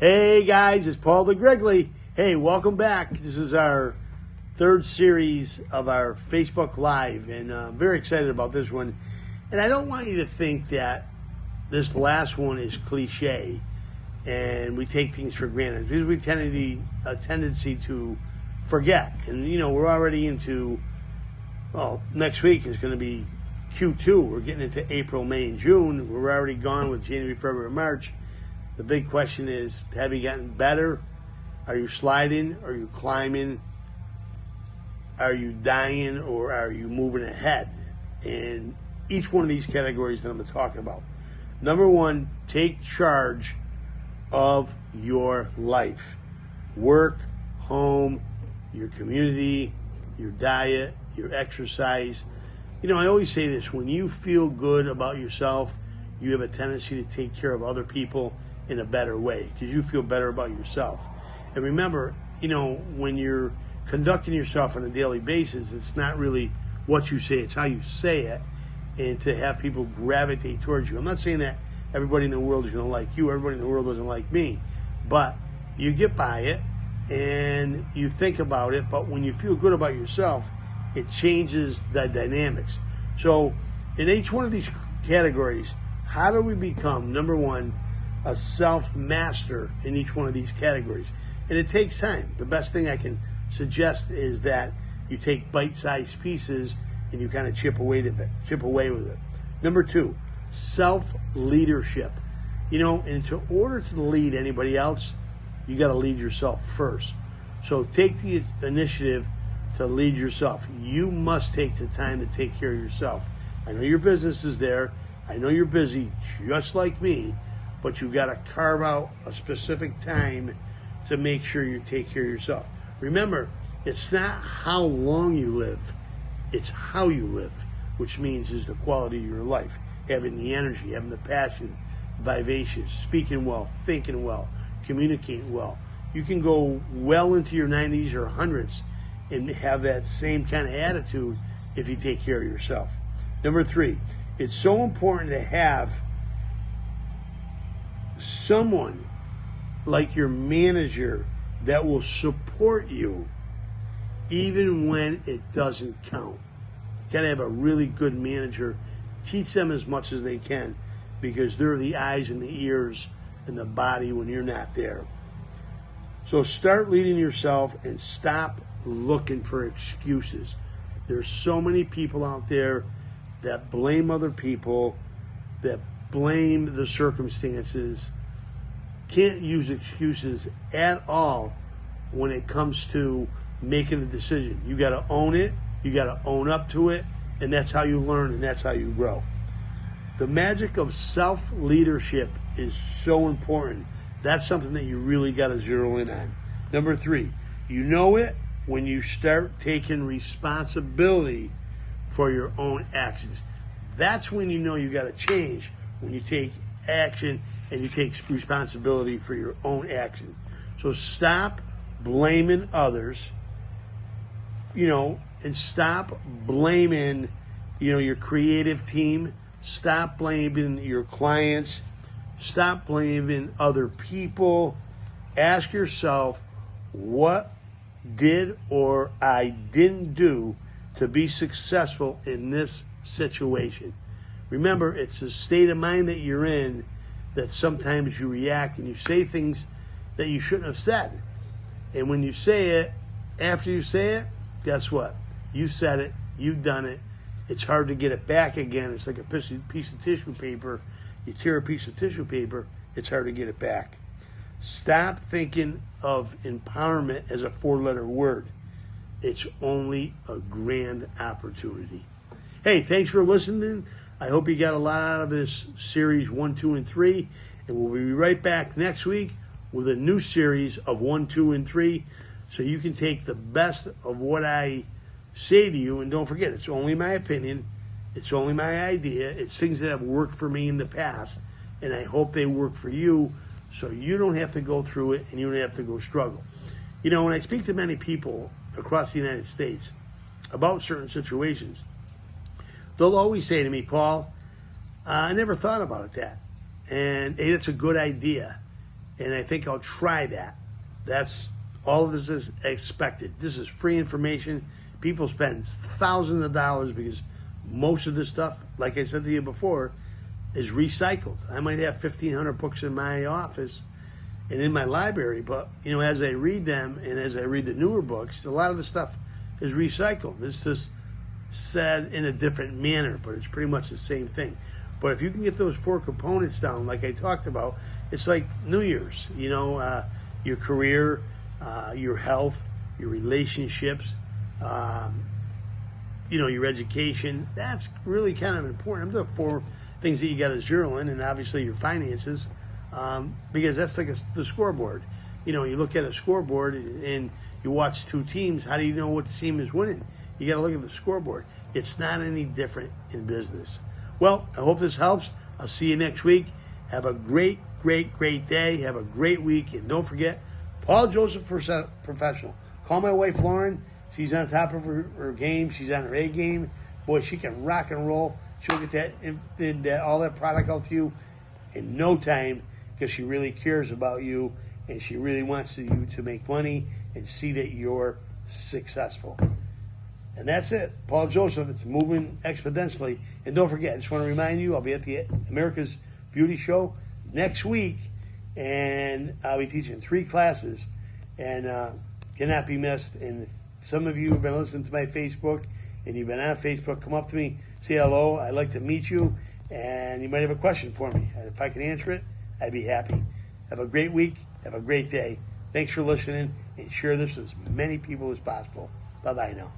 Hey guys, it's Paul the Griggly. Hey, welcome back. This is our third series of our Facebook Live, and I'm very excited about this one. And I don't want you to think that this last one is cliche and we take things for granted, because we tend a tendency to forget. And we're already into, next week is going to be Q2. We're getting into April, May, and June. We're already gone with January, February, March. The big question is, have you gotten better? Are you sliding? Are you climbing? Are you dying, or are you moving ahead? And each one of these categories that I'm talking about. Number one, take charge of your life. Work, home, your community, your diet, your exercise. I always say this: when you feel good about yourself, you have a tendency to take care of other people in a better way, because you feel better about yourself. And remember, when you're conducting yourself on a daily basis, it's not really what you say, it's how you say it, and to have people gravitate towards you. I'm not saying that everybody in the world is going to like you, everybody in the world doesn't like me, but you get by it and you think about it. But when you feel good about yourself, it changes the dynamics. So in each one of these categories, how do we become, number one, a self-master in each one of these categories? And it takes time. The best thing I can suggest is that you take bite-sized pieces and you kind of chip away with it. Number two, self-leadership. And in order to lead anybody else, you got to lead yourself first. So take the initiative to lead yourself. You must take the time to take care of yourself. I know your business is there. I know you're busy, just like me, but you got to carve out a specific time to make sure you take care of yourself. Remember, it's not how long you live, it's how you live, which means is the quality of your life. Having the energy, having the passion, vivacious, speaking well, thinking well, communicating well. You can go well into your 90s or 100s and have that same kind of attitude if you take care of yourself. Number three, it's so important to have someone like your manager that will support you even when it doesn't count. You gotta have a really good manager. Teach them as much as they can, because they're the eyes and the ears and the body when you're not there. So start leading yourself and stop looking for excuses. There's so many people out there that blame other people, that blame the circumstances. Can't use excuses at all when it comes to making a decision. You got to own it, you got to own up to it, and that's how you learn and that's how you grow. The magic of self-leadership is so important. That's something that you really got to zero in on. Number three, you know it when you start taking responsibility for your own actions. That's when you know you got to change, when you take action and you take responsibility for your own action. So stop blaming others, and stop blaming, your creative team. Stop blaming your clients. Stop blaming other people. Ask yourself, what did or I didn't do to be successful in this situation? Remember, it's the state of mind that you're in that sometimes you react and you say things that you shouldn't have said. And when you say it, after you say it, guess what? You said it, you've done it. It's hard to get it back again. It's like a piece of tissue paper. You tear a piece of tissue paper, it's hard to get it back. Stop thinking of empowerment as a four-letter word. It's only a grand opportunity. Hey, thanks for listening. I hope you got a lot out of this series 1, 2, and 3. And we'll be right back next week with a new series of 1, 2, and 3. So you can take the best of what I say to you. And don't forget, it's only my opinion. It's only my idea. It's things that have worked for me in the past. And I hope they work for you, so you don't have to go through it and you don't have to go struggle. When I speak to many people across the United States about certain situations, they'll always say to me, Paul, I never thought about that. And hey, that's a good idea. And I think I'll try that. That's all of this is expected. This is free information. People spend thousands of dollars because most of this stuff, like I said to you before, is recycled. I might have 1,500 books in my office and in my library, but as I read them and as I read the newer books, a lot of the stuff is recycled. It's just said in a different manner, but it's pretty much the same thing. But if you can get those 4 components down, like I talked about, it's like New Year's. Your career, your health, your relationships, your education. That's really kind of important. I'm the 4 things that you got to zero in, and obviously your finances, because that's like the scoreboard. You look at a scoreboard and you watch 2 teams. How do you know what team is winning? You got to look at the scoreboard. It's not any different in business. Well, I hope this helps. I'll see you next week. Have a great day. Have a great week. And don't forget, Paul Joseph Professional. Call my wife, Lauren. She's on top of her game. She's on her A game. Boy, she can rock and roll. She'll get all that product out to you in no time because she really cares about you and she really wants you to make money and see that you're successful. And that's it. Paul Joseph, it's moving exponentially. And don't forget, I just want to remind you, I'll be at the America's Beauty Show next week, and I'll be teaching 3 classes, and cannot be missed. And some of you have been listening to my Facebook, and you've been on Facebook, come up to me, say hello. I'd like to meet you, and you might have a question for me. And if I can answer it, I'd be happy. Have a great week. Have a great day. Thanks for listening, and share this with as many people as possible. Bye-bye now.